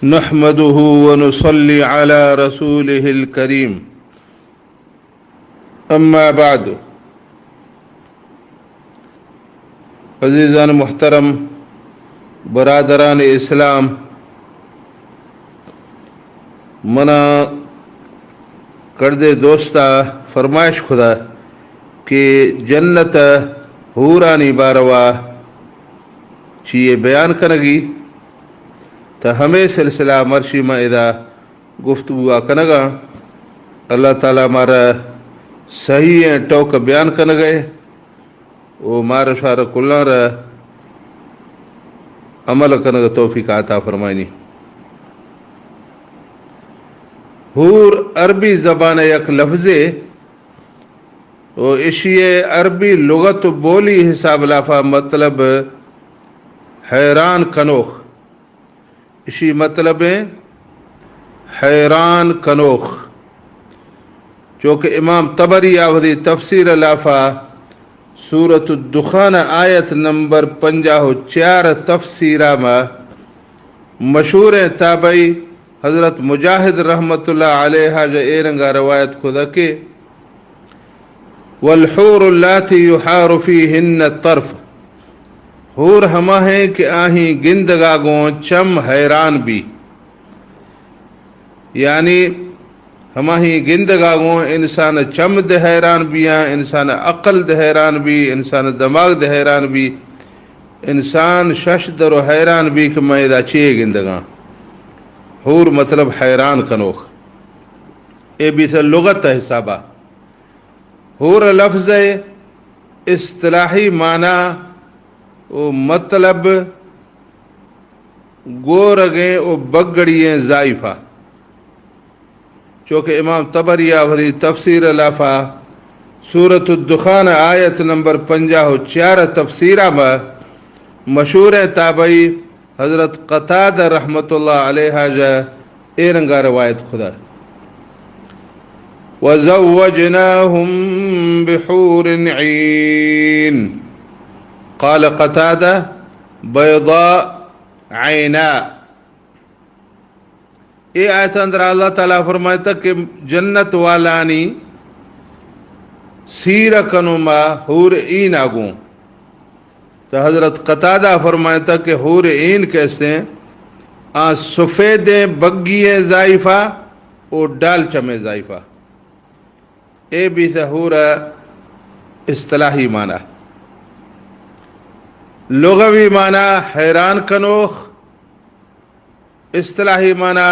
नहमदुहु व नुसल्ली अला रसूलिहिल करीम। अम्मा बाद, अज़ीज़ान मुहतरम, बरादरान इस्लाम, मना कर्दे दोस्ता फरमाइश खुदा कि जन्नत हूरानी बारवा चीए बयान कनगी तो हमें सिलसिला मर्शी मायदा गुफ्तगू कनगा। अल्लाह ताला मारा सही टोक बयान कन गए वो मार शार कुल्लार अमल कन तौफीक आता फरमाइनी। हूर अरबी ज़बान एक लफ्ज़े वो इशिए अरबी लुगत बोली हिसाब लाफा मतलब हैरान कनोख। इसी मतलब है हैरान कनोख, जो कि इमाम तबरी आवरी तफसीर लाफा सूरत दुखान आयत नंबर 54 तफसीरा में मशहूर ताबई हज़रत मुजाहिद रहमतुल्लाह अलैहा जो एरंगा रवायत खुदा के वल्हूरुल्लाती युहारु फीहिन्न तर्फ, हूर हमा है कि आही गिंदगागो चम हैरान भी, यानी हमाही गिंदगागो इंसान चम दे हैरान बिया, इंसान अक्ल दे हैरान भी, इंसान दिमाग दे हैरान भी, इंसान शश दरो हैरान भी कि मैदा चे गिंदगा। हूर मतलब हैरान कनोख, ए भी से लुगत हिसाबा। हूर लफ्ज़ इस्तिलाही माना वो मतलब गोरगे वो बगड़िए ज़ाइफा, चूँकि इमाम तबरिया भरी तफसीर लाफा सूरत दुखान आयत नंबर 54 तफसीरा में मशहूर ताबई हज़रत क़तादा रहमतुल्लाह अलैहा जा एरंगा रवायत खुदा वज़व्वजनाहुम बिहूरिन ऐन। क़ाल क़तादा बैदा ऐना। ये आयत अंदर अल्लाह ताला फरमाता कि जन्नत वालानी सीर कनुमा हूर ईन आगू। तो हज़रत क़तादा फरमाता कि हूर ईन कैसे आ सफ़ेद बग्गिए ज़ाइफा और डाल चमे ज़ाइफा। ए भी से हूर इस्तिलाही माना। लुग़वी माना हैरान कनोख, इस्तिलाही माना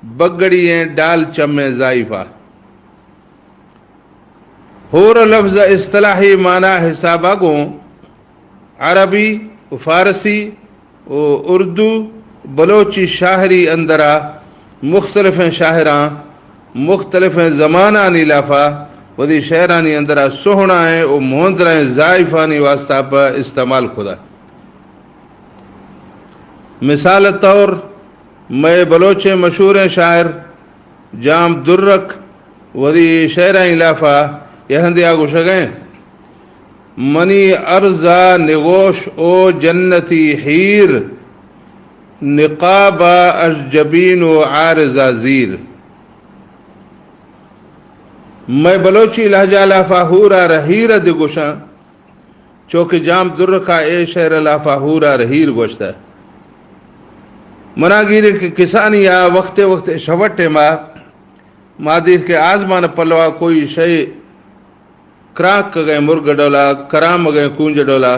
बगड़िए डाल चमे ज़ाइफा। हूर लफ्ज़ इस्तिलाही माना हिसाबा को अरबी, फ़ारसी, उर्दू, बलोची शाहरी अंदरा मुख्तलिफ़ शाहरा मुख्तलिफ़ ज़माना नीलाफा वदी शहरानी अंदरा सोहना है वो मोहद्रा ज़ाइफानी वास्ता पर इस्तेमाल खुदा। मिसाल तौर मैं बलोचे मशहूर शायर जाम दुर्रक वदी शहरा इलाफा यहंदे आगो शगें मनी अर्जा निगोश ओ जन्नती हीर निकाबा अजबीन व आरजा ज़ीर। मैं बलोची लहजा लाफा हूरा रहीर दिगोशा, चौके जाम दुर्र का ए शहर लाफा हूरा रहीर गोश्ता। मनागिर के किसानी या वक्ते वक्ते शवटे मादिर के आजमान पलवा कोई शय क्राक गए मुर्ग डोला कराम गए कूंज डोला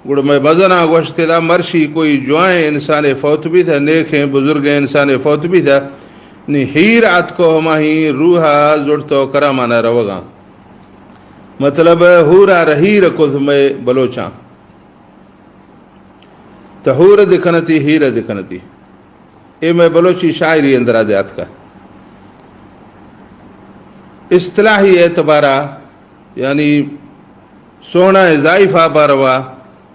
गुड़ में बजना गोश्त के दा मर्शी कोई जुआए इंसान फौत भी था, नेखे बुजुर्ग इंसान फौत भी था नि हीर आत को हमाही रूहा जुड़तो करा माना रवगा। मतलब हूरा रहीर कुछ में बलोचा तो हूर दिखनती हीर दिखनती। ए मैं बलोची शायरी अंदर आदियात का इस्तिलाही एतबारा यानी सोना ज़ाइफा बारवा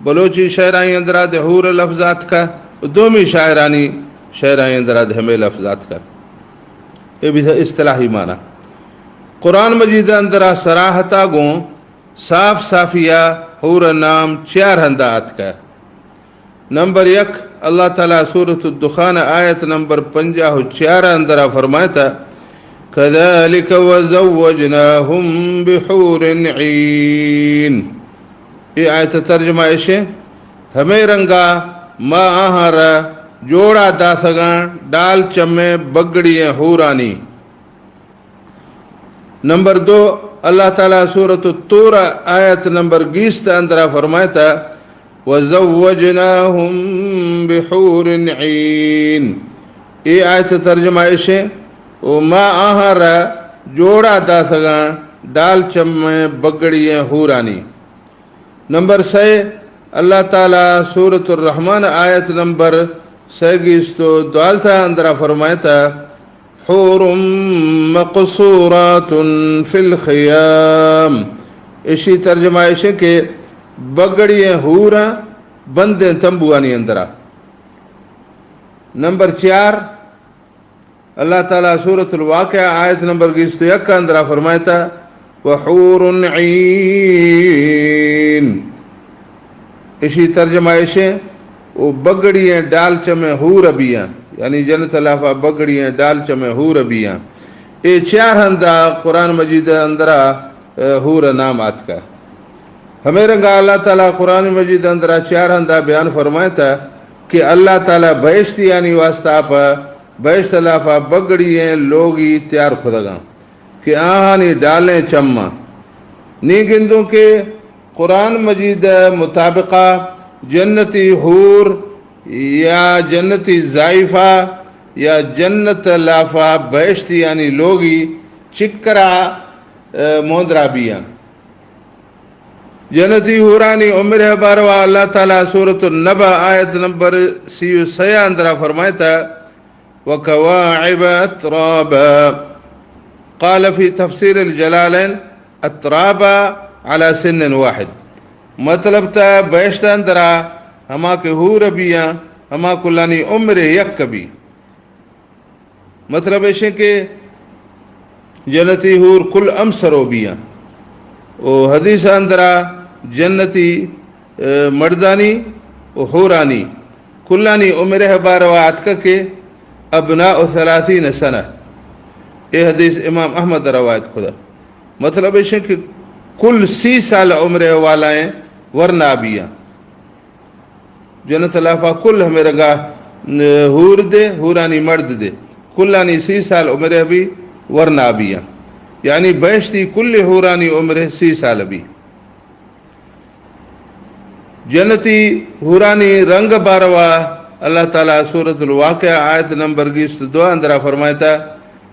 बलोची शहराई अंदर आदे हूर लफ्जात का दोमी शायरानी शहराई अंदर आदे हमें लफ्जात का। ये भी इस्तिलाही माना। कुरान मजीद अंदरा सराहता गो साफ साफिया हूर नाम 4 हंदात का। नंबर 1 अल्लाह ताला सूरत दुखान आयत नंबर 54 अंदर फरमाता कज़ालिक वज़व्वजनाहुम बिहूरिन ईन। ये आयत तर्जुमा ऐसे हमें रंगा माँ आहारा जोड़ा दासगा डाल चमे बगड़ियाँ हूरानी। नंबर 2 अल्लाह ताला सूरत तूर आयत नंबर 20 अंदर फरमाता वज़व्वजनाहुम बिहूरिन ईन। ये आयत तर्जुमा ऐसे ओ माँ आहारा जोड़ा दासगा डाल चमे बगड़ियाँ हूरानी। नंबर 6 अल्लाह ताला सूरत रहमान आयत नंबर 26 अंदर फरमाता हुरुम मक़सूरातुन फिल ख़ियाम। इसी तर्जुमा ऐसे के बगड़ियाँ हूरा बंदे तंबुआनी अंदरा। नंबर 4 अल्लाह ताला सूरतुल वाक़िआ आयत नंबर 21 अंदर फरमाता वहूरुन ईन। इसी तर्जुमा ऐसे वो बगड़ियाँ डाल चमे हूर अबियाँ यानी जन्नत लाफा बगड़ियाँ डाल चमे हूर अबियाँ। ये 4 हंदा कुरान मजीद अंदरा हूर नाम आत का हमें रंगा अल्लाह ताला कुरान मजीद अंदरा 4 हंदा बयान फरमाता कि अल्लाह ताला बहिश्त यानी वास्ता पर बहिश्त लाफा बगड़ियाँ लोगी तैयार खुदगा कि आहानी डालें चम्मा नी गिंदों के कुरान मजीद मुताबिका जन्नती हूर या जन्नती जाइफा या जन्नत लाफा बहिश्त यानी लोगी चिकरा मोदरा बिया जन्नती हूरानी उम्र बारवा अल्लाह ताला सूरत नबा आयत नंबर 36 अंदर फरमाता वकवाइब अतराबा क़ाल फी तफसीर अल-जलालैन अतराबा अला सिन्न वाहिद। मतलब था बहिश्त अंदरा हमा के हूर बिया हमा कुलानी उम्र यक कभी मतलब ऐसे के जन्नती हूर कुल अमसरो बिया ओ हदीस अंदरा जन्नती मर्दानी ओ हूरानी कुलानी उम्र बारवात के अबना सलासीन सना। ये हदीस इमाम अहमद रवायत खुदा मतलब ऐसे कि कुल 30 साल उम्र वालाएं वरना बिया जन्नत लाफा कुल हमें रंगा हूर दे हूरानी मर्द दे कुल्लानी 30 साल उम्र भी वरना बिया यानी बहिश्ती कुल हूरानी उम्र 30 साल भी। जन्नती हूरानी रंग बारवा अल्लाह ताला सूरतुल वाक़िआ आयत नंबर 22 अंदर फरमाता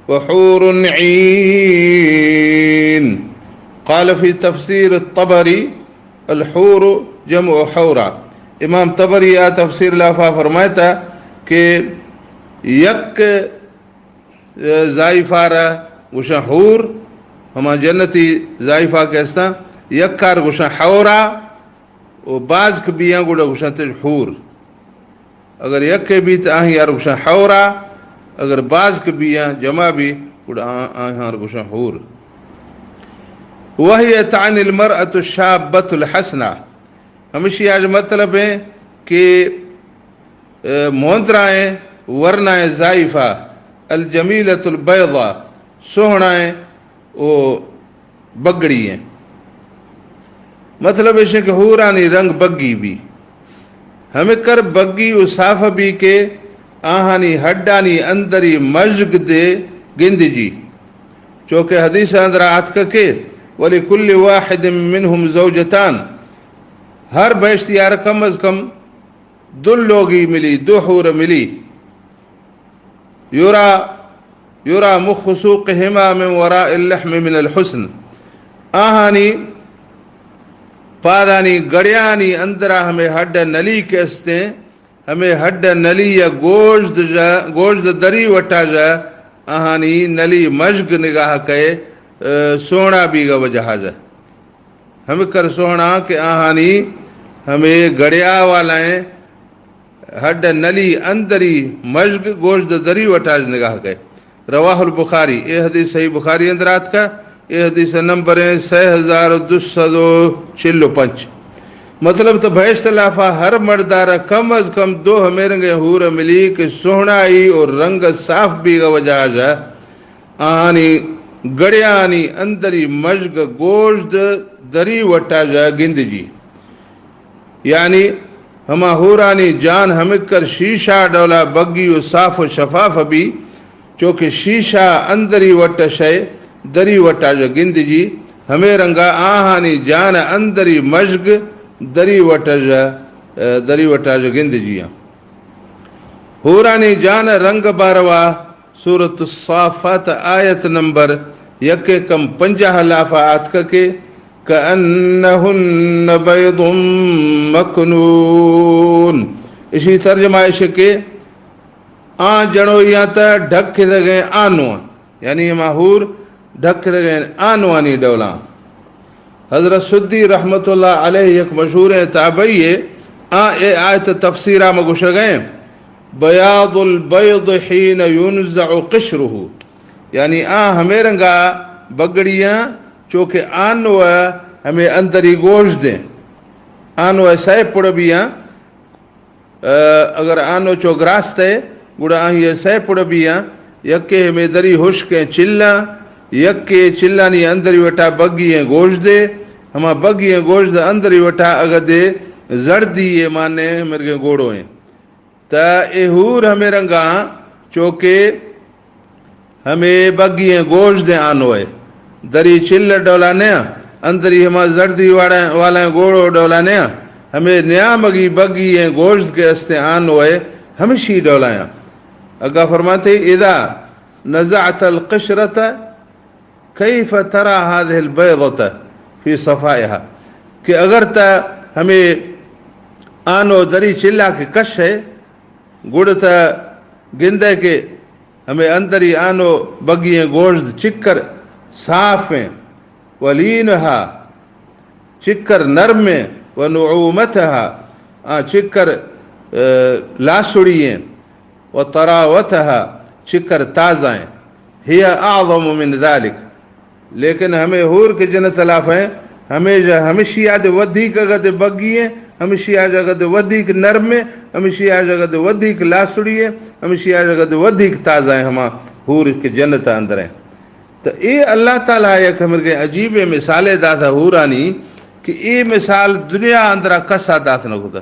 वहूरुन ईन। क़ाल फी तफसीर तबरी अल-हूर जमउ हौरा। इमाम तबरी या तफसीर लाफा फरमाता कि यक जाइफारा गुशा हूर हमा जन्नती जाइफा कैसा यक्कार गुशा हौरा ओ बाज के बिया गुड़ा गुशा ते हूर अगर यक के भी आह यार गुशा हौरा अगर बाज के बिया जमा भी गुड़ा आहार गुशा हूर। वही तानिल मरअतु शाबतुल हसना हमेशा आज मतलब है कि मोहतराएं वरनाएं जाइफा अल जमीलतुल बैदा सोहनाएं वो बगड़ी हैं मतलब ऐसे कि हूरानी रंग बग्गी भी हमें कर बग्गी उसाफ भी के आहानी हड्डानी अंदरी मजग दे गिंद जी चौके हदीस अंदर आत के वली कुल्ली वाहिद मिनहुम ज़ौजतान हर बहिश्त यार कम अज कम 2 लोगी मिली 2 हूर मिली युरा युरा मुखसुक़हिमा मिन वराइल लहम मिन अल हुस्न आहानी पादानी गड़ियानी अंदरा हमें हड्ड नली कहते हमें हड्ड नली या गोश्त दरी वटा जा आहानी नली मजग निगाह कहे सोना भी गा वजहाज हमें कर सोना के आहानी हमें गड़िया वालाएं हड्ड नली अंदरी मजग गोश्त दरी वटा निगाह कहे। रवाहुल बुखारी ये हदीस सही बुखारी अंदरात का ये हदीस नंबर है 6255। मतलब तो बहिश्त लाफा हर मर्दारा कम अज कम 2 हमेरंगे हूर मिली कि सोहनाई और रंग साफ भी वजह जा आनी गड़ियानी अंदरी मजग गोश्त दरी वटा जा गिंद जी यानी हमा हूरानी जान हमिकर शीशा डोला बग्गी साफ शफाफ भी चूँकि शीशा अंदरी वट शय दरी वटा जा गिंद जी हमें रंगा आहानी जान अंदरी मजग दरी वटा जा गिंद जिया हूरानी जान रंग बारवा सूरत साफात आयत नंबर यके कम 50 लाफा आतक के कअन्नहुन्न बैदुम मकनून इसी तर्जमाइश के आ जड़ो या त ढक दगे आनो यानी माहूर ढक दगे आनवानी डोला हजरत सुद्दी रहमतुल्लाह अलैहि एक मशहूर ताबई आ ए आयत तफसीरा में गुश गए बयादुल बैद हीन युनज़अ क़िश्रुहु यानी आ हमें रंगा बगड़ियाँ चूँकि आनो हमें अंदरी गोश्त दें आनो ऐसा पुड़ बिया अगर आनो चौग्रास्त है गुड़ा ये सह पुड़ बिया यके हमें दरी हुश के चिल्ला यके चिल्लानी अंदरी वटा बग्गी गोश्त दे हमा बग्गी गोश्त अंदरी वटा अगदे जर्दी ये माने मेरे गोड़ो हैं ता एहूर हमें रंगा चौके हमें बग्गी गोश्त दे आनो है दरी चिल्ल डोला ने अंदरी हमा जर्दी वाला गोड़ो डोला ने हमें नया मगी बग्गी गोश्त के अस्ते आनो है हमेशी डोलाया अगा फरमाते इदा नज़अतल क़िश्रत कैफ तरा हादिहिल बैदत फी सफ़ाइहा कि अगर ता हमें आनो दरी चिल्ला के कश है गुड़ ता गिंदे के हमें अंदरी आनो बग्गी गोश्त चिक्कर साफ है वलीनहा चिक्कर नरम है व नुऊमतहा चिक्कर लासुड़ी है व तरावतहा चिक्कर ताज़ा है हिया आज़म मिन ज़ालिक लेकिन हमें हूर के जन तलाफ है हमेशी याद वधिक अगद बग्गी है हमेशी आज अगद वधिक नरम है हमेशी आज अगद वधिक लासुड़ी है हमेशी आज अगद वधिक ताज़ा है हमा हूर के जन्नत अंदर है तो ये अल्लाह ताला एक हमर के अजीब मिसाले दाता हूरानी कि ये मिसाल दुनिया अंदर कसा दात न होता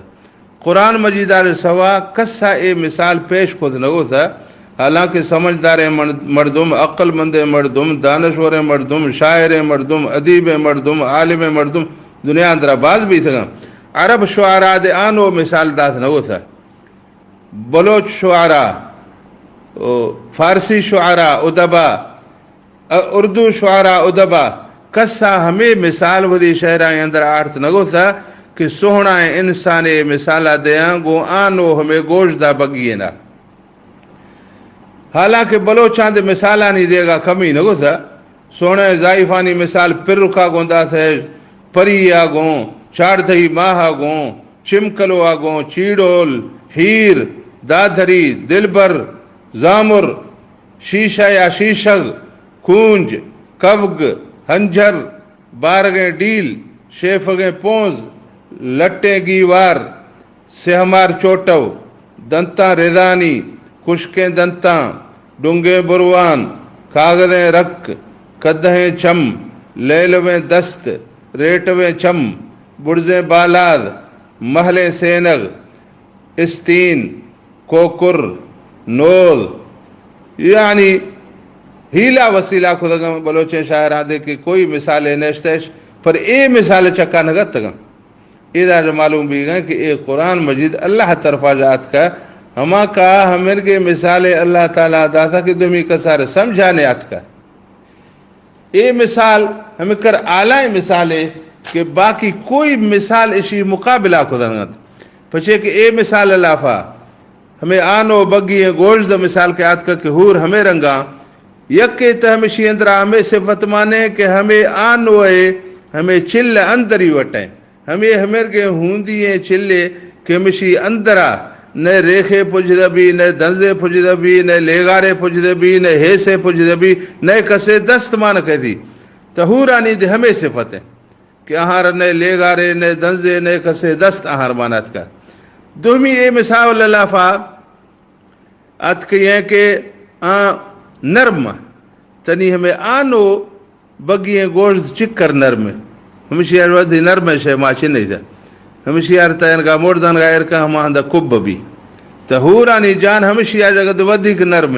कुरान मजीदार सवा कसा ये मिसाल पेश खुद न होता हालांकि समझदार मर्दुम अक्लमंद मर्दुम दानश्वर मर्दुम शायर मर्दुम अदीब मर्दुम आलिम मर्दुम दुनिया अंदर बाज भी था अरब शुआरा दे आनो मिसाल दात न होता बलोच शुआरा फारसी शुआरा उदबा उर्दू शुआरा उदबा कसा हमें मिसाल वधी शहरा अंदर अर्थ न होता कि सोहना इंसान मिसाला दया गो आनो हमें गोश्ता बगी ना हालांकि बलोचांद मिसाला नहीं देगा कमी न होता सोने जाइफानी मिसाल पिर रुका गोंदा थे परी आगो चारदही माह आगो चिमकलो आगो चीड़ोल हीर दाधरी दिलबर जामुर शीशा या शीशग कूंज कवग हंझर बारगे डील शेफगे पोंज लट्टे गीवार सेहमार चोटव दंता रेदानी खुशके दंता डूंगे बुरवान कागदें रक कदहें चम लेलवें दस्त रेटवें चम बुर्जे बालाद महले सेनग इस्तीन कोकुर नोल यानी हीला वसीला खुद बलोचे शायर आदे की कोई मिसाल नशतश पर ए मिसाल चक्का नगत तक इधर जो मालूम भी गए कि ये कुरान मजीद अल्लाह तरफा जात का हमा का हमें के मिसाल अल्लाह ताला दाता की दुमी का सारे समझाने आत का ये मिसाल हमें कर आला मिसाल है कि बाकी कोई मिसाल इसी मुकाबला खुदा नगत पछे कि ए मिसाल लाफा हमें आनो बग्गी गोश्त मिसाल के आत का कि हूर हमें रंगा यके त हमेशी अंदरा हमें सिफत माने कि हमें आनो है हमें चिल्ल अंदर ही वटे हमें हमें के हूंदी है चिल्ले कि हमेशी अंदरा न रेखे पुजदबी न दंजे पुजदबी न लेगारे पुजदबी न हेसे पुजदबी न कसे दस्त मान कह दी तहूरानी दे हमें सिफत है कि आहार ने लेगारे ने दंजे ने कसे दस्त आहार मानत का दुमी ए मिसाल लाफा अत के के नर्म तनी हमें आनो बगिए गोश्त चिक्कर नर्म हमेशा वधी नर्म शे माची नहीं था हमेशा तयन का मोड़दन का एर का हम आंदा कुब भी तो हूरानी जान हमेशा जगत वधिक नर्म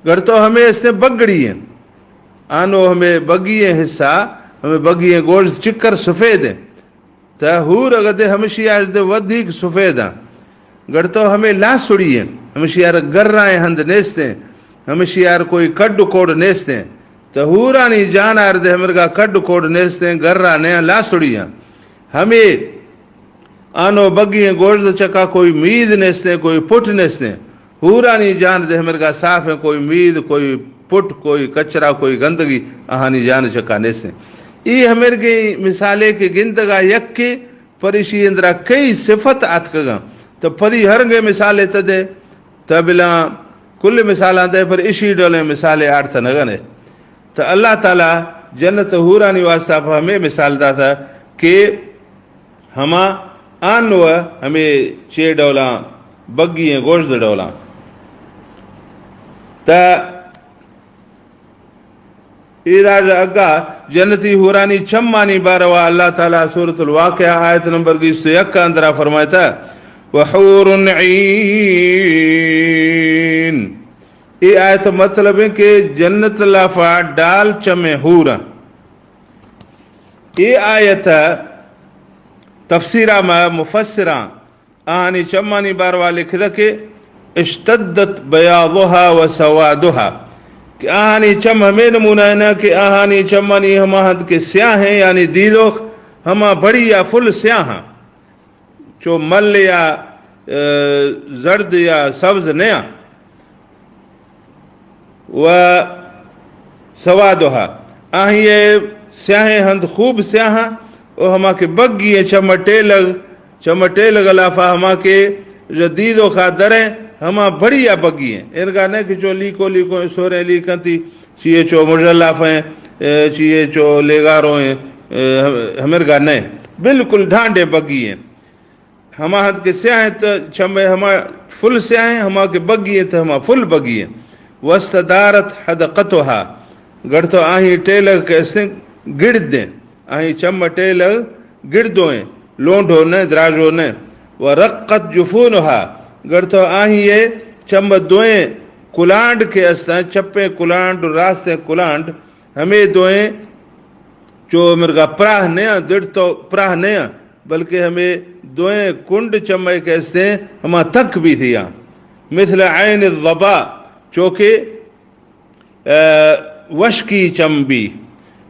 घर तो हमें इसने बगड़ी है आनो हमें बगिए हिस्सा हमें बगिए गोश्त चिक्कर सफेद है तो हूर अगते हमेशा वधिक सफेद है घर तो हमें ला सुड़ी है हमेशा गर्राए हंद नेस्ते हमेशा कोई कड्ड कोड नेस्ते तो हूरानी जान आरदे हमें का कड्ड कोड नेस्ते गर्रा ने ला सुड़िया हमें आनो बगिए गोश्त चका कोई मीद नेस्ते कोई पुट नेस्ते हूरानी जान दे हमें का साफ है कोई मीद कोई पुट कोई कचरा कोई गंदगी आहानी जान चका नेस्ते ई हमें के मिसाले के गिनतगा यक के परिशी इंद्रा कई सिफत आतकगा तो परी हरंगे मिसाले तदे तबिला कुल मिसाल दे पर इसी डोले मिसाले अर्थ नगने तो अल्लाह ताला जन्नत हूरानी वास्ता हमें मिसाल दा था कि हमा आनो हमें चे डोला बग्गी गोश्त डोला ता इराज अग्गा जन्नती हुरानी चम्मानी बारवा अल्लाह ताला सूरतुल वाक़िया आयत नंबर 21 का अंदर फरमाता वहूरुन ईन ये आयत मतलब है कि जन्नत लाफा डाल चमे हूरा ये आयत तफसीरा में मुफस्सिरा आनी चम्मानी बारवा लिखदा के इश्तद्दत बयादुहा व सवादुहा कि आहानी चम हमें नमूना है ना कि आहानी चम्मानी हमाहद के स्याह हैं यानी दीदो हमा बड़ी या फुल स्याह जो मल या जर्द या सब्ज नया व सवादुहा आह ये स्याह हंद खूब स्याह और हमा के बग्गी चमटे लग लाफा हमा के जो दीदो खा दरें हमा बढ़िया बग्गी है इनका न कि चो लीको लीको सोरे लीकती चीए चो मुजल्लाफ हैं चीए चो लेगारो हैं हमें का न बिल्कुल ढांडे बग्गी हैं हमा हद के स्याह तो चम्बे हमा फुल स्याह हैं हमा के बग्गी है तो हमा फुल बग्गी है वस्तदारत हदकतुहा गढ़ तो आही टेलर कैसे गिड़ दें आही चम टेलर गिड़ दो लोंढो न द्राजो न व रक्कत जुफूनहा गढ़ तो आही ये चम दोए कुलांड के अस्ता चप्पे कुलांड रास्ते कुलांड हमें दोए जो मेरे प्राह नया दिड़ तो प्राह नया बल्कि हमें दोए कुंड चम्बे कैसे हम तक भी थिया मिथल आयन ज़बा चौके वश की चम्बी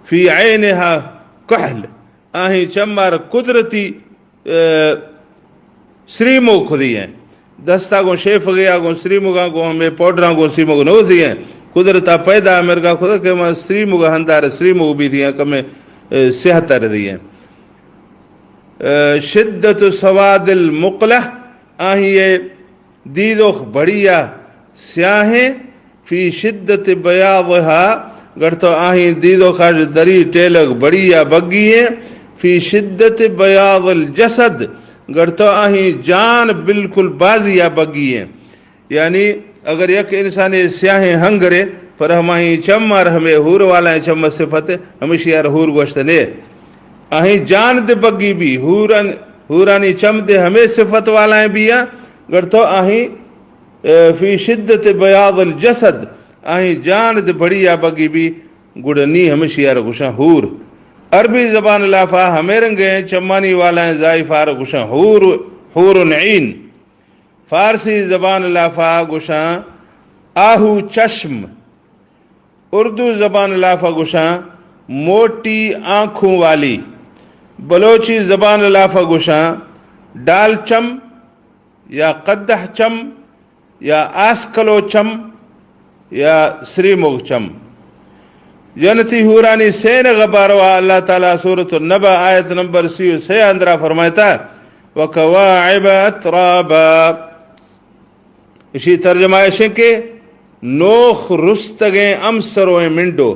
फी आयनहा कहल आही चम्बार कुदरती श्रीमो खुदी है दस्ता गो शेफ गया गो श्रीमुगा गो हमें पौडरा गो श्रीमुग नो थी है कुदरता पैदा मेरे का खुद के मैं श्रीमुग हंदार श्रीमुग भी थी कमे सेहतर दी है शिद्दत सवादिल मुकलह आही ये दीदो बढ़िया स्याहे फी शिद्दत बयादहा गढ़ तो आही दीदो का दरी टेलक बढ़िया बग्गी है फी शिद्दत बयादल जसद गढ़ तो आही जान बिल्कुल बाजिया बग्गी है यानी अगर एक इंसान स्याहे हंगरे पर हमारी चम्मार हमें हूर वाला है चम्मच से फते हमेशा यार हूर गोश्त ने अही जान दे बग्गी भी हूरानी चम दे हमें सिफत वाला है बिया गढ़ तो अही फी शिद्दत बयादल जसद अही जान दे बढ़िया बग्गी भी गुड़नी हमेशा यार गुशा हूर अरबी जबान लाफा हमें रंगे चम्मानी वाला है जाइफार गुशा हूर हूरुन ईन फारसी जबान लाफा गुशा आहू चश्म उर्दू जबान लाफा गुशा मोटी आंखों वाली बलोची जबान लाफा गुशा डाल चम या कद्दह चम या आसकलो चम या श्रीमुग चम जनती हुरानी सेन गबारवा अल्लाह ताला सूरत नबा आयत नंबर 6 अंदरा फरमाता व कवाइब अतराबा इसी तर्जमा ऐसे के नोख रुस्तगे अमसरो मिंडो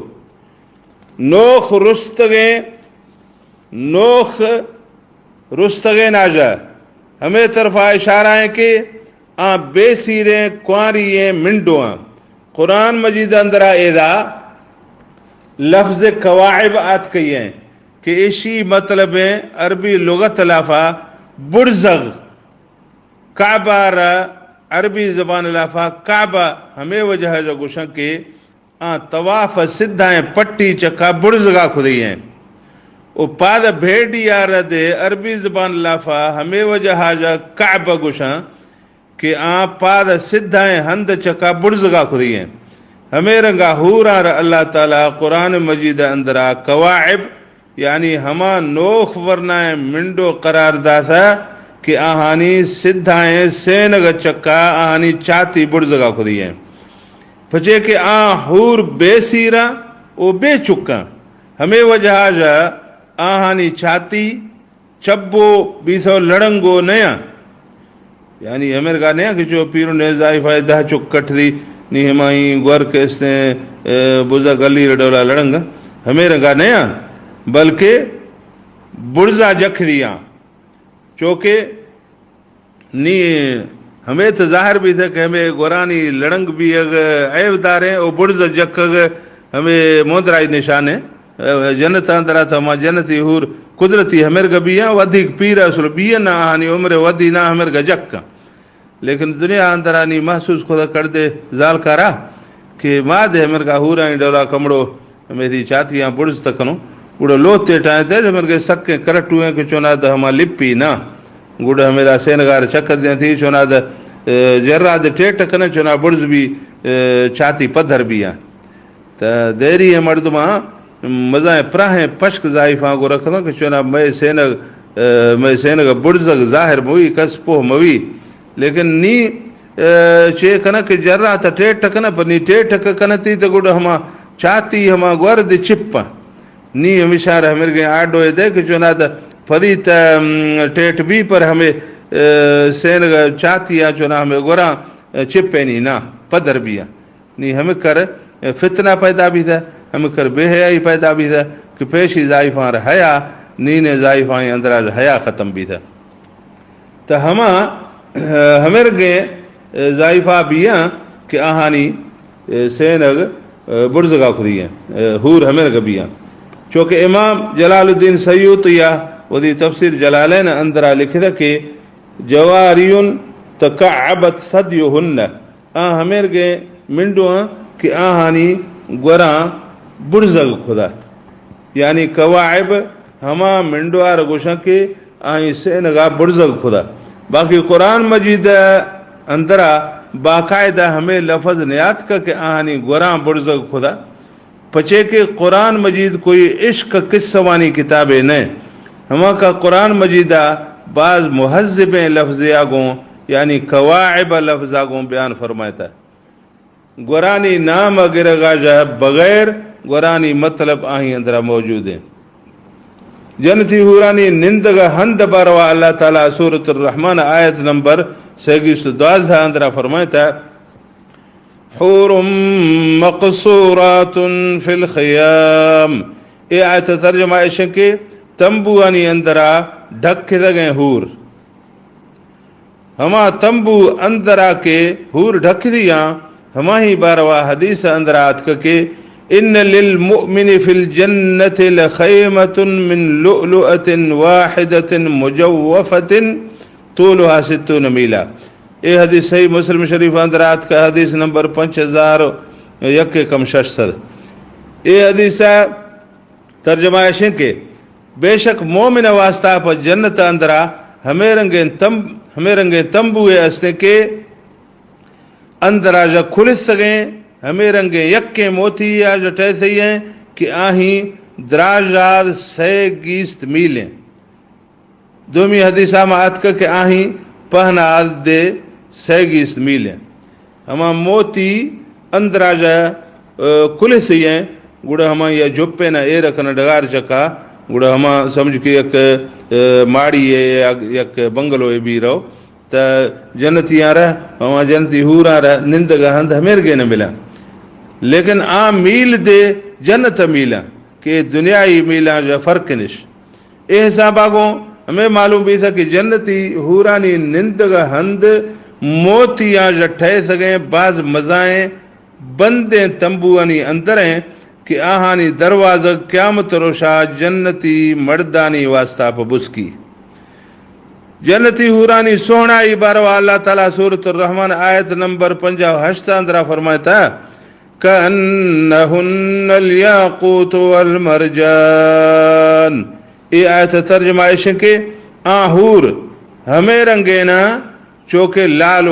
नोख रुस्तगे नोख रुस्तगे नाजा हमें तरफा इशारा है कि आ बेसीरे कुआरी मिंडो कुरान मजीद अंदरा एदा लफ्ज कवाइब आत कही है कि इसी मतलब है अरबी लुगत लाफा बुरजग काबार अरबी जबान लाफा काबा हमें वजह जो गुशन के तवाफ सिद्धाएं पट्टी चक्का बुरजगा खुदी हैं ओ पाद भेड़ी यार दे अरबी जबान लाफा हमें वजह जा काबा गुशा कि पाद सिद्धाएं हंद चक्का बुरजगा खुदी हैं हमें रंगा हूरा अल्लाह ताला कुरान मजीद अंदरा कवाइब यानी हमा नोख वरनाए मिंडो करार दासा कि आहानी सिद्धाएं सेनग चक्का आहानी चाती बुरजगा खुदी हैं पचे के हूर बेसीरा ओ बेचुका हमें वजह जा आहानी छाती चब्बो बीसो लड़ंगो नया यानी हमें का नया कि जो पीरो ने जाइफा दह चुक कठरी नी हमाई ग्वर के बुजा गली रडोला लड़ंगा हमें रंगा नया बल्कि बुर्जा जखरिया चौके नी हमें तो जाहिर भी था कि हमें गोरानी लड़ंग भी ऐबदार है और बुर्ज जक हमें मोदराई निशान है जन्नत अंदरा था मां जन्नती हूर कुदरती हमें गबिया वधिक पीर असुल बिया ना हानी उम्र वधी ना हमें गजक लेकिन दुनिया अंदरा नी महसूस खुदा कर दे जाल करा कि मां दे हमें का हूरा डोला कमड़ो मेरी चातियां बुर्ज तकनो गुड़ लोते टाए थे हमें के सक्के करटू है कि चुना द हमा लिपी ना गुड़ हमें सेनगार चक्कर दे थी चुना द जर्रा दे टेट कने चुना बुर्ज भी छाती पत्थर भी आ त देरी है मर्दमा मजा प्राहे पश्क जाइफा को रखना कि चुना मैं सेनग बुर्ज जाहिर मवी कसपो मवी लेकिन नी चे कना कि जर्रा त टेट कना पर नी टेट कना ती त गुड़ हमा छाती हमा ग्वर दे चिप नी हमेशा हमें के आडो दे कि चुना द फरी टेट भी पर हमें सेन चाती आ चुना हमें गोरा चिपे नी ना पदर भी आ नी हमें कर फितना पैदा भी था हमें कर बेहयाई पैदा भी था कि पेशी जाइफा हया नी ने जाइफा अंदरा हया ख़त्म भी था तो हमें के जाइफा भी कि आहानी सेनग बुर्जगा खुदी है हूर हमें भी चूँकि इमाम जलालुद्दीन सयूतिया वदी तफसीर जलालैन अंदरा लिखदा कि जवारियुन तकअबत सदयुहुन्न हमें के मिंडो कि आहानी गोरा बुर्जग खुदा यानी कवाइब हमा मिंडोआर गोशा के आई सेनगा बुर्जग खुदा बाकी कुरान मजीद अंदरा बाकायदा हमें लफज नियात का कि आहानी गोरा बुर्जग खुदा पचे के कुरान मजीद कोई इश्क किस्सवानी किताबें न हमा का कुरान मजीदा बाज मुहज़्ज़िब लफ्ज़ आगों यानी कवाइब लफ्ज़ आगों बयान फरमाता गुरानी नाम अगिरगा जा बगैर गुरानी मतलब आही अंदरा मौजूद है जनती हुरानी निंदगा हंद बारवा अल्लाह ताला सूरत रहमान आयत नंबर 612 अंदरा फरमाता हुरुम मक़सूरातुन फिल ख़ियाम ए आयत तर्जुमा ऐसे के तंबुआनी अंदरा ढक लगे हूर हमा तंबू अंदरा के हूर ढक दिया हमा ही बारवा हदीस अंदरा आत के इन लिल मुमिन फिल जन्नति लखैमतुन मिन लुअलुअतिन वाहिदतिन मुजव्वफतिन तूलुहा 60 मीला ए हदीस सही मुस्लिम शरीफ अंदरात का हदीस नंबर 5001 ए हदीस तर्जमा ऐसे के बेशक मोमिन वास्ता पर जन्नत अंदरा हमें रंगे तंबुए अस्ते के अंदरा जा खुल सके हमें रंगे यक्के मोती या जो टैसे हैं कि आही दराजाद से गीस्त मीलें दोमी हदीसा में आत के आही पहना दे से गीस्त मीलें हमा मोती अंदरा जा खुल सी हैं गुड़ा हमा या जुप्पे ना ए रखना डगार चका गुड़ा हमा समझ के एक माड़ी है या एक बंगलो है भी रहो त जन्नती आ रहा हमा जन्नती हूरा रहा निंद गहंद हमें के न मिला लेकिन आ मील दे जन्नत मीला के दुनियाई मीला जो फर्क निश ए हिसाबा को हमें मालूम भी था कि जन्नती हूरानी निंदग हंद मोतिया जठे सके बाज मजाएं बंदे तंबुआनी अंदर हैं कि आहानी दरवाजा क्यामत रोशा जन्नती मर्दानी वास्ता पबुस्की जन्नती हूरानी सोहना इबारवा अल्लाह ताला सूरतुर रहमान आयत नंबर 58 अंदरा फरमाता कअन्नहुन्नल याकूत वल मरजान। ये आयत तर्जुमा इश के आहूर हमें रंगेना चौके लाल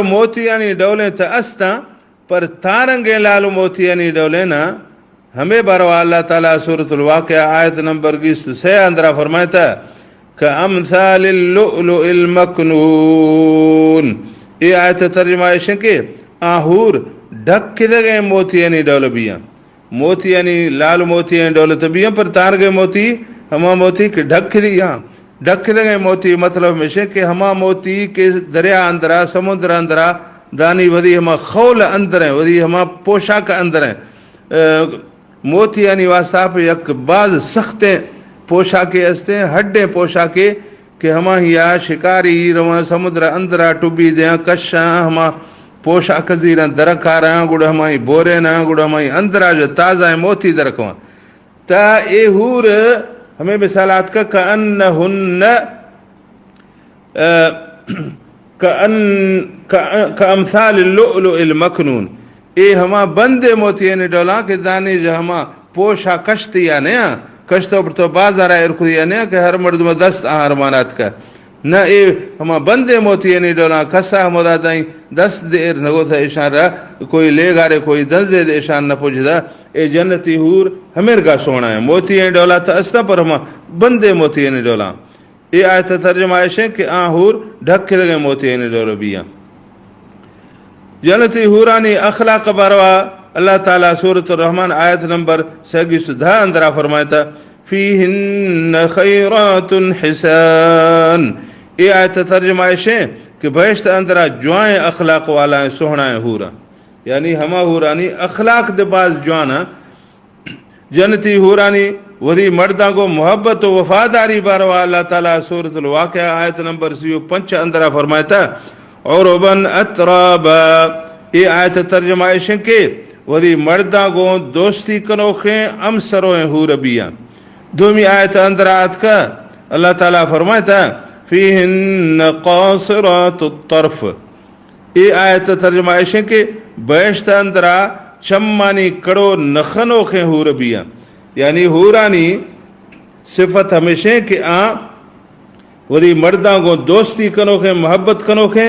मोती यानी डोले त अस्ता पर तारंगे लाल मोती यानी डोले ना हमें बरवा अल्लाह ताला सूरतुल वाक़िया आयत नंबर 26 अंदरा फरमाता कअमसालिल लुअलुइल मकनून। ये आयत तर्जुमा इश के आहूर ढक के मोती यानी डोल बिया मोती यानी लाल मोती यानी डोल त बिया पर तार गए मोती हमा मोती के ढक दिया ढक गए मोती मतलब हमेशा के हमा मोती के दरिया अंदरा समुद्र अंदरा दानी वधी हमा खौल अंदर है वधी हमा पोशाक अंदर है मोती यानी वास्ता पे यक बाज सख्ते पोशाके हस्ते हड्डे पोशाके के हमा हिया शिकारी रवा समुद्र अंदरा टुबी दे कशा हमा पोशाक जीरा दरकारा गुड़ हमारी बोरे ना गुड़ हमारी अंदरा जो ताजा मोती दरकवा ता ए हूर हमें मिसालात का कअन्नहुन्न कअमसालिल लुअलुइल मकनून। ए हमा बंदे मोती ने डोला के दाने जो हमा पोशा कश्तिया ने कश्तो पर तो बाजार इरकुदिया ने के हर मर्द में 10 आरमानात का न ए हमा बंदे मोती ने डोला कसा मोदा दाई 10 देर नगो था इशारा कोई ले गारे कोई 10 दे इशान न पूछदा ए जन्नती हूर हमेर का सोना है मोती ने डोला था अस्ता पर हमा बंदे मोती ने डोला। ए आयत तर्जुमा है कि आहूर ढक के लगे मोती ने डोलो बिया जन्नती हूरानी अखलाक बरवा अल्लाह ताला सूरतुर रहमान आयत नंबर 27 अंदरा फरमाता फीहिन्न खैरातुन हिसान। ये आयत तर्जुमा है कि बहिश्त अंदरा जुआए अखलाक वाला है सोहना है हूरा यानी हमा हूरानी अखलाक दे बाज जुआना जन्नती हूरानी वही मर्दा को मोहब्बत व वफादारी बरवा अल्लाह ताला सूरतुल वाक़िया आयत नंबर 5 अंदरा फरमाता और बन अतराबा। ये आयत तर्जुमा है के वही मर्दा को दोस्ती कनोखे अमसरो हूर बिया दूमी आयत अंदरात का अल्लाह ताला फरमाता फीहिन्न क़ासिरातुत तर्फ। ये आयत तर्जुमा है के बहिश्त अंदरा चम्मानी कड़ो नखनों के हूर बिया यानी हूरानी सिफत हमेशा के आ वही मर्दा को दोस्ती कनोखे मोहब्बत कनोखे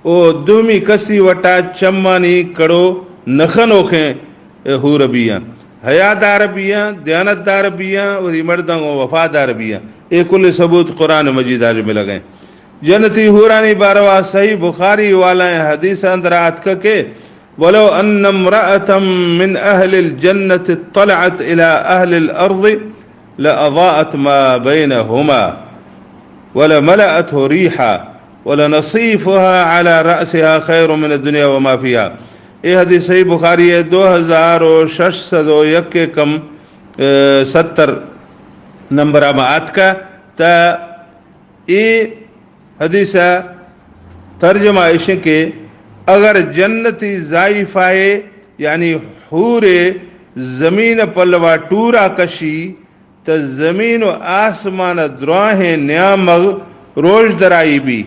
ओ दुमी कसी वटा चम्मानी कड़ो नखनोखे हूर बिया हयादार बिया दयानतदार बिया वही मर्दा को वफादार बिया। ये कुल सबूत कुरान मजीद आज में लगे जन्नती हूरानी बारवा सही बुखारी वाला हदीस अंदरात के वलो अन्न इम्रअतम मिन अहलिल जन्नत तलअत इला अहलिल अर्द लअज़ाअत मा बैनहुमा वलमलअतहु रीहा वलनसीफुहा अला रअसिहा खैरु मिन दुनिया वमा फिहा। ये हदीस सही बुखारी है 2601 के कम 70 नंबर आत का ता ये हदीस तर्जुमा इश के अगर जन्नती ज़ाइफ़ाए यानी हूरे ज़मीन पलवा टूरा कशी त ज़मीन व आसमान द्राहे न्यामग रोज दराई भी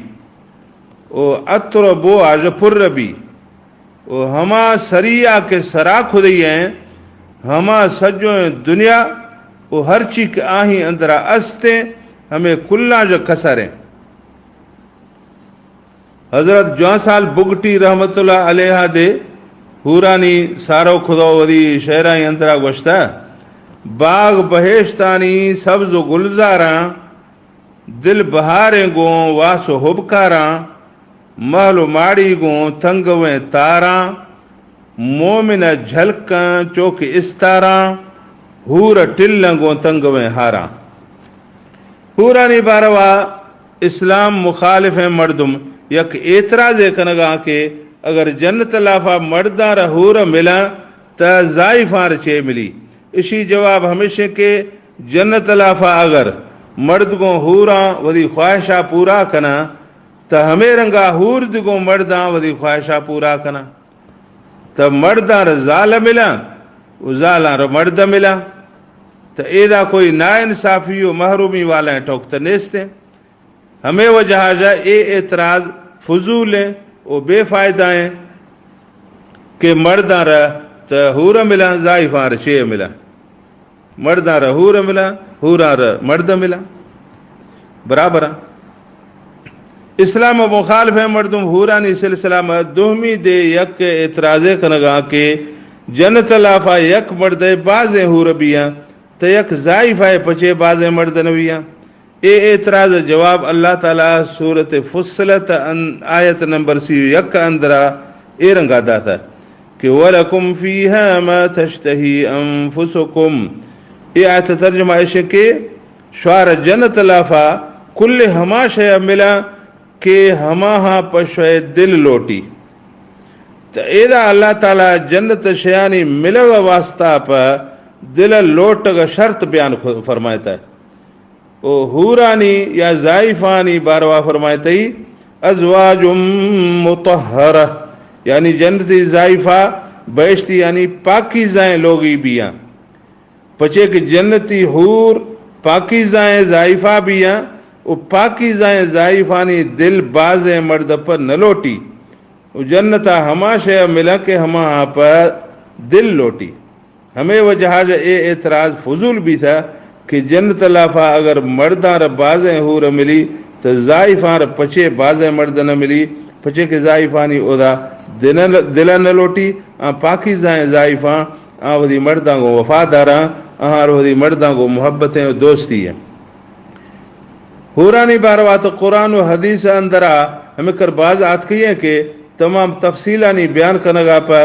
ओ अत्र बो आज पुर्र भी ओ हमा सरिया के सरा खुदी हैं हमा सजो दुनिया वो हर चीज आही अंदरा अस्ते हमें कुल्ला जो कसरें। हजरत जो साल बगटी रहमतुल्लाह अलैहा दे हूरानी सारो खुदा वरी शहराई अंतरा गोश्ता बाग बहेश्तानी सब्ज गुलजारा दिल बहारे गो वासो हुबकारा महलो माड़ी गो तंगवे तारा मोमिन झलका चौक इस्तारा हूर टिल्ल गो तंगवे हारा। हूरानी बारवा इस्लाम मुखालिफ है मर्दुम यक एतराज कनगा के अगर जन्नत लाफा मर्दार हूर मिला त ज़ाइफार छे मिली इसी जवाब हमेशा के जन्नत लाफा अगर मर्द को हूरा वही ख्वाहिशा पूरा कना तो हमें रंगा हूर दिगो मर्दा वही ख्वाहिशा पूरा कना तो मर्दा ज़ाल मिला ज़ाला मर्द मिला तो एदा कोई ना इंसाफी महरूमी वाला टोक तो नेस्ते हमें वो जहाजा एतराज़ फजूल है वो बेफायदा है कि मर्दा तो हूर मिला ज़ाइफा शे मिला मर्दा हूर मिला हूरा मर्द मिला बराबर इस्लाम मुखालिफ है मर्दुम हूरानी सिलसिला में दोहमी दे यक एतराज़े कनगा के जन्नत लाफा यक मर्द बाज़े हूर बिया तो यक ज़ाइफा पचे बाज़े मर्द नबिया एतराज़ जवाब अल्लाह ताला सूरत फुस्सलत आयत नंबर 1 अंदरा ए रंगा दाता कि वलकुम फीहा मा तश्तही अनफुसुकुम ये आयत तर्जुमा ऐसे के श्वार जन्नत लाफा कुल हमा शय मिला के हमा हाँ पशय दिल लोटी तो एदा अल्लाह ताला जन्नत शयानी मिलग वास्ता पर दिल लोट का शर्त बयान फरमाता है ओ हूरानी या ज़ाइफानी बारवा फरमाते ही अज़वाजुम मुतहरा यानी जन्नती ज़ाइफा बेशती यानी पाकीज़ाएं लोगी बिया पचे कि जन्नती हूर पाकीज़ाएं ज़ाइफा बिया वो पाकीज़ाएं ज़ाइफानी दिल बाज़े मर्द पर न लोटी वो जन्नता हमा शय मिला के हमा पर दिल लोटी हमें वह जहाज एतराज़ फजूल भी था कि जन्नत लाफा अगर मर्दा बाज़े हूर मिली तो ज़ाइफा पचे बाज़े मर्द न मिली पचे के ज़ाइफानी ओदा दिल न लोटी पाकीज़ाएं ज़ाइफा वही मर्दा को वफादारा वही मर्दा को मोहब्बतें और दोस्ती है हूरानी बारवा तो कुरान और हदीस अंदरा हमें कर बाज आत कही है कि तमाम तफसीलानी बयान करने पर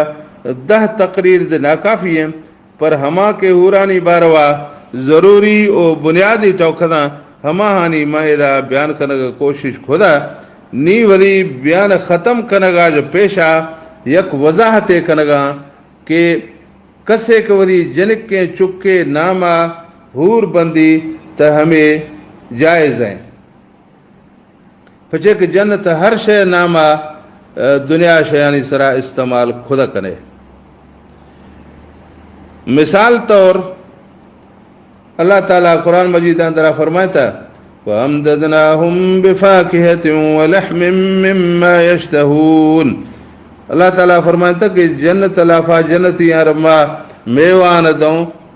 10 तकरीर नाकाफ़ी है पर हमा के हूरानी बारवा ज़रूरी और बुनियादी टोकदा हमा हानी मायदा बयान करने का कोशिश खुदा नी वली बयान ख़त्म करने का जो पेशा यक वजाहत कनगा के कसे के वरी जनक के चुके नामा हूर बंदी त हमें जायज़ है पचे के जन्नत हर शय नामा दुनिया शयानी सरा इस्तेमाल खुदा करे मिसाल तौर अल्लाह ताला कुरान मजीद अंदर फरमाता वअमददनाहुम बिफाकिहतिन व लहमिन मिम्मा यश्तहून अल्लाह ताला फरमाता कि जन्नत लाफा जन्नती रमा मेवान दो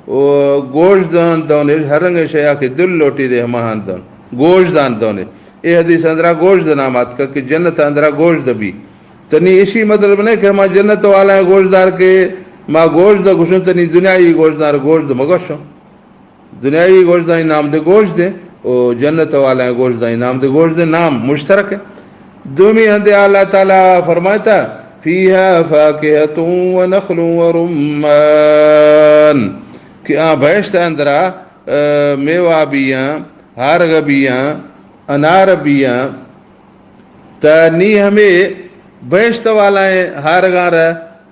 गोश्त दौने हर रंग शया के दिल लोटी दे हमान दौन गोश्त दान दौने ये हदीस अंदरा गोश्त नामात का कि जन्नत अंदरा गोश्त भी तनी इसी मतलब नहीं कि हम जन्नत वाला है गोश्तदार के माँ गोश्त घुसो तनी दुनियाई गोश्तदार गोश्त मगशो दुनियाई गोश्तदाई नाम दे गोश्त दे ओ जन्नत वाला है गोश्तदाई नाम दे गोश्त दे नाम मुश्तरक है दोमी हदे अल्लाह ताला फरमाता फीहा फाकिहतुन व नखलुन व रुम्मान कि बहश्त अंदरा मेवा बिया हारग बिया अनार बिया तनी हमें बहश्त वाला है हारगार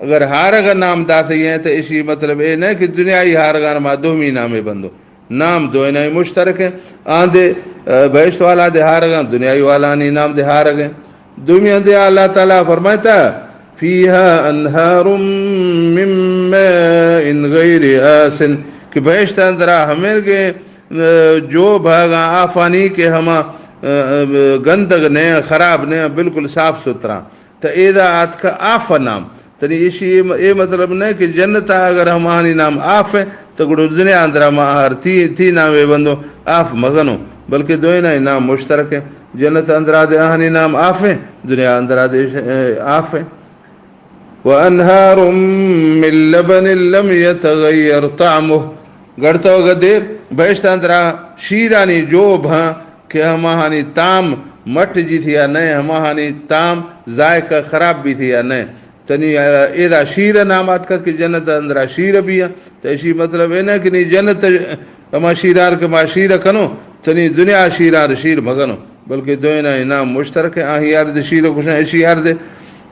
अगर हारग नाम दाती है तो इसी मतलब ये नहीं कि दुनियाई हारगार माधुमी नामे बंदो नाम दो नहीं मुश्तरक है आंधे बहश्त वाला दे हारगा दुनियाई वाला नहीं नाम दे हारग है दुनिया दे अल्लाह ताला फरमाता फीहा अनहारुम मिन माइन गैरि आसिन कि बहश्त अंदरा हमें के जो भागा आफानी के हम गंदग ने खराब ने बिल्कुल साफ सुथरा तो एदा आत का आफ नाम तनी इसी ये मतलब नहीं कि जन्नत अगर हमारी नाम आफ है तो गुड़ दुनिया अंदरा माहर थी नाम वे बंदो आफ मगनो बल्कि दो ना नाम मुश्तरक है जन्नत अंदरा दे आहानी नाम आफ है दुनिया अंदरा दे आफ है व अनहारुम मिन लबनिन लम यतगय्यर तअमुह गड़ता गदे बहश्त अंदरा शीरानी जो भा के हमाहानी ताम मट जी थी या नहीं हमाहानी ताम जायका खराब भी थी या नहीं तनी एदा शीर नामात का कि जन्नत अंदरा शीर भी है तो इसी मतलब है ना कि नहीं जन्नत हमा शीरार के मा शीर कनो तनी दुनिया शीरार शीर मगनो बल्कि दो ना नाम मुश्तरक है आही यार दे शीर कुछ ऐसी यार दे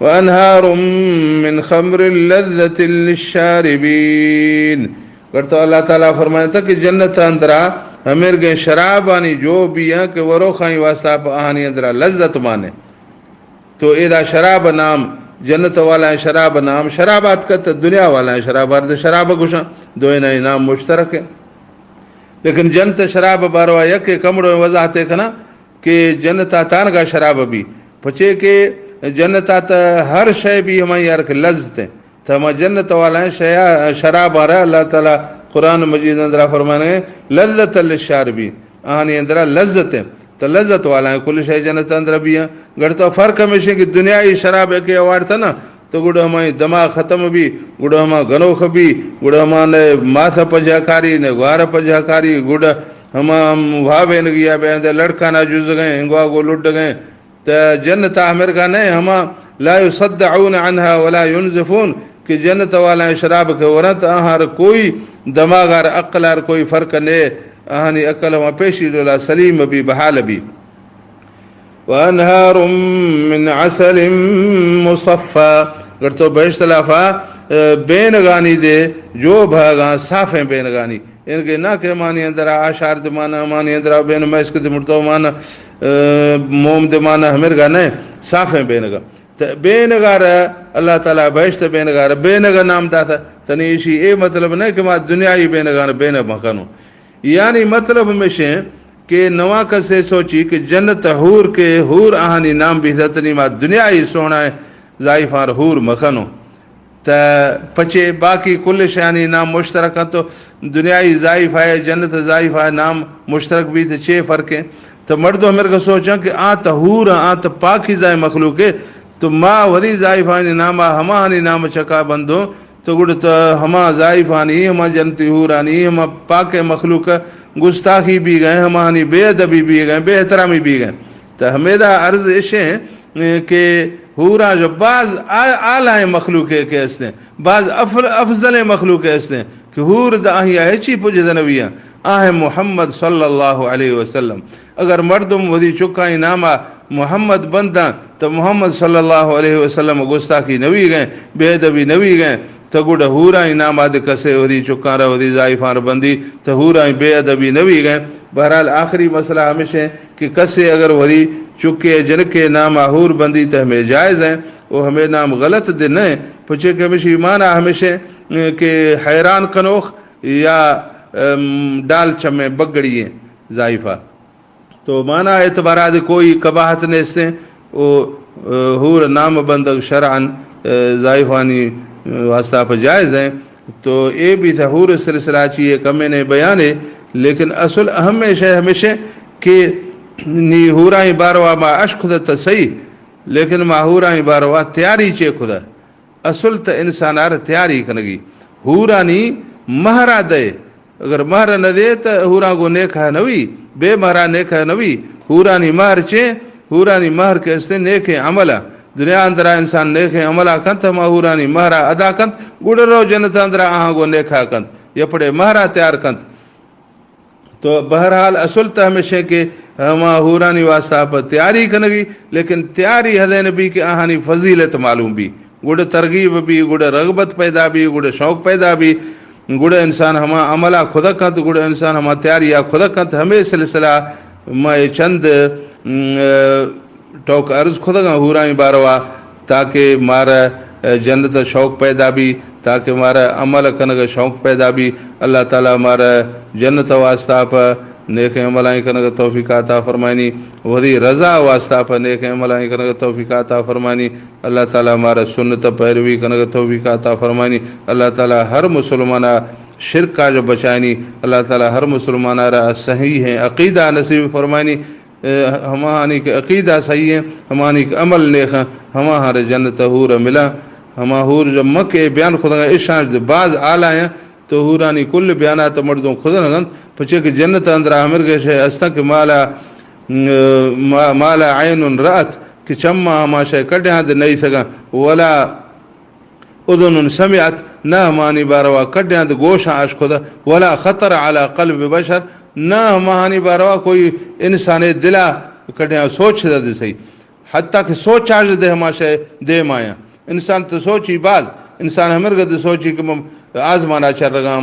वअनहारुम मिन खम्रिन लज़्ज़तिन लिश्शारिबीन करतो अल्लाह ताला फरमाया था कि जन्नत अंदरा हमेर गए शराब आनी जो भी है कि वरो खाई वास्ता आहानी अंदरा लज्जत माने तो एदा शराब नाम जन्नत वाला है शराब नाम शराबात का तो दुनिया वाला है शराबात शराब गुशा दो नाम मुश्तरक है लेकिन जन्नत शराब बारवा यक कमड़ो वजाहते कना कि जन्नता तान का शराब भी पचे के जन्नता त हर शय भी हमारी यार के लज्जत है तो हम जन्नत वाला है शराब आ रहा है अल्लाह ताला कुरान मजीद अंदरा फरमाने लज्जत लिशारबी आहानी अंदरा लज्जत है तो लज्जत वाला है कुल शय जन्नत अंदर भी है गढ़ तो फर्क हमेशा कि दुनियाई शराब के अवार्ड था ना तो गुड़ हमारी दिमाग ख़त्म भी गुड़ हमारा गनोख भी गुड़ हमारे माथा पजाकारी ने ग्वार पजाकारी गुड़ हम वाह न गया बे लड़का ना जुज गए गुआ गो लुट गए तो जन्नत आमिर का नहीं हम ला युसद्दऊन अन्हा वला युनज़फून कि जन्नत वाला शराब के वरत आहार कोई दिमागार अक्लार कोई फ़र्क ने आहानी अकल वहाँ पेशी डोला सलीम भी बहाल भी वअनहार मिन असल मुसफ़ा अगर तो बहिश्त लाफा बेनगानी दे जो भागा साफ़े बेनगानी इनके ना के मानी अंदर आशार दमाना मानी अंदर बेन मैस्क मुर्तो माना मोम दमाना हमेर गाने साफ़े बेनगा तो बेनगार अल्लाह ताला बहिश्त बेनगार बेनगा नाम था तनीशी ए मतलब नहीं कि मां दुनियाई बेनगार बेन मकानो यानी मतलब हमेशा के नवा कसे सोची कि जन्नत हूर के हूर आहानी नाम भी तनी मां दुनियाई सोना है जाइफार हूर मकानो त पचे बाकी कुल शानी नाम मुश्तरक तो दुनियाई जाइफ है जन्नत जाइफ है नाम मुश्तरक भी तो छः फ़र्क है तो मर्दों मेरे को सोचा कि आ तो हूर आ तो पाकी जाए मखलूक है तो माँ वरी जाइफानी नाम हमानी नाम चका बंदो तो गुड़ तो हमा जाइफानी हमा जन्नती हूरानी हम पाके मखलूक गुस्ताखी भी गए हमानी बेअदबी भी गए बेहतरामी भी गए तो हमेदा अर्ज ऐसे के हूरा जो बाज आला मखलूक के हंसते बाज अफजल मखलूक के हंसते कि हूर दाहिया हेची पुज नबिया आहे मोहम्मद सल्लल्लाहु अलैहि वसल्लम अगर मर्दुम वदी चुकाई नामा मोहम्मद बंदा तो मोहम्मद सल्लल्लाहु अलैहि वसल्लम गुस्ताखी नबी गए बेअदबी नबी गए तो गुड़ हूरा नाम आद कसे वदी चुकार वदी जाइफार बंदी तो हूरा बेअदबी नबी गए बहरहाल आखिरी मसला हमेशा कि कसे अगर वदी चुके जिनके नाम आहूर बंदी तो हमें जायज़ है वो हमें नाम गलत दिन है पुछे के हमेशा माना हमेशा के हैरान कनोख या डाल चमे बगड़ी है जाइफा तो माना एतबाराद कोई कबाहत ने से वो हूर नाम बंद शरअन जाइफानी वास्ता पर जायज़ है तो ये भी था हूर सिलसिला चाहिए कमे ने बयान है लेकिन असल अहम शय हमेशा कि नी हूराई बारवा मा अश खुदा तो सही लेकिन माँ हूराई बारवा तैयारी चे खुदा असल तो इंसान आर तैयारी कनगी हूरानी महरा दे अगर महर न दे तो हूरा को नेखा नवी बे महरा नेखा नवी हूरानी महर चे हूरानी महर के से नेखे अमला दुनिया अंदरा इंसान नेखे अमला कंत माँ हूरानी महरा अदा कंत गुड़रो जनता अंदरा आहा को नेखा कंत यपड़े महरा तैयार कंत तो बहरहाल असल तो हमेशा के हमा हूरानी वास्ता पर तैयारी कनगी लेकिन तैयारी हदैन भी कि आहानी फजीलत मालूम भी गुड़ तरगीब भी गुड़ रगबत पैदा भी गुड़ शौक पैदा भी गुड़ इंसान हमा अमला खुद कंत गुड़ इंसान हमा तैयारी या खुद कंत हमें सिलसिला मैं चंद टोक अर्ज खुद हूराई बारवा ताकि मारा जन्नत शौक पैदा भी ताकि मारा अमल कन का शौक पैदा भी अल्लाह ताला मारा जन्नत वास्ता पर नेक अमलाई कन का तौफीक अता फरमानी वरी रज़ा वास्ता पर नेक अमलाई कन का तौफीक अता फरमानी अल्लाह ताला मारा सुन्नत पैरवी कन का तौफीक अता फरमानी अल्लाह ताला हर मुसलमाना शिरक का जो बचानी अल्लाह ताला हर मुसलमाना रा सही है अकीदा नसीब फरमानी हमानी के अकीदा सही है हमानी के अमल नेक हमारे जन्नत हूर मिला हमा हूर जब मके बयान खुदा इशान बाज आला है तो हूरानी कुल बयाना तो मर्दों खुद नगन पचे कि जन्नत अंदर आमिर के शे अस्ता के माला आयन रात कि चम्मा हमा शे कटे हाथ नहीं सका वला उदुन समियत न हमानी बारवा कटे हाथ गोशा आश खुदा वला खतर अला कल्ब बशर न हमानी बारवा कोई इंसान दिला कटे सोच दे सही हत्ता कि सोच आज दे हमा शे दे माया इंसान तो सोची बाज इंसान हमें गद सोची कि आजमाना चल रहा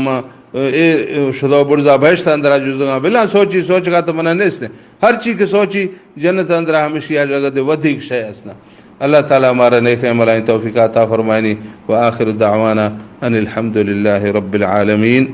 ए शुदा बुर्जा बहश्त अंदरा जुज़गा बिला सोची सोच का तो मना नहीं हर चीज़ के सोची जन्नत अंदरा हमेशा जगह दे वधिक शय असना। अल्लाह ताला हमारा नेक अमल तौफीक अता फरमाइनी। व आखिर दावाना अनिल हम्दुलिल्लाहि रब्बिल आलमीन।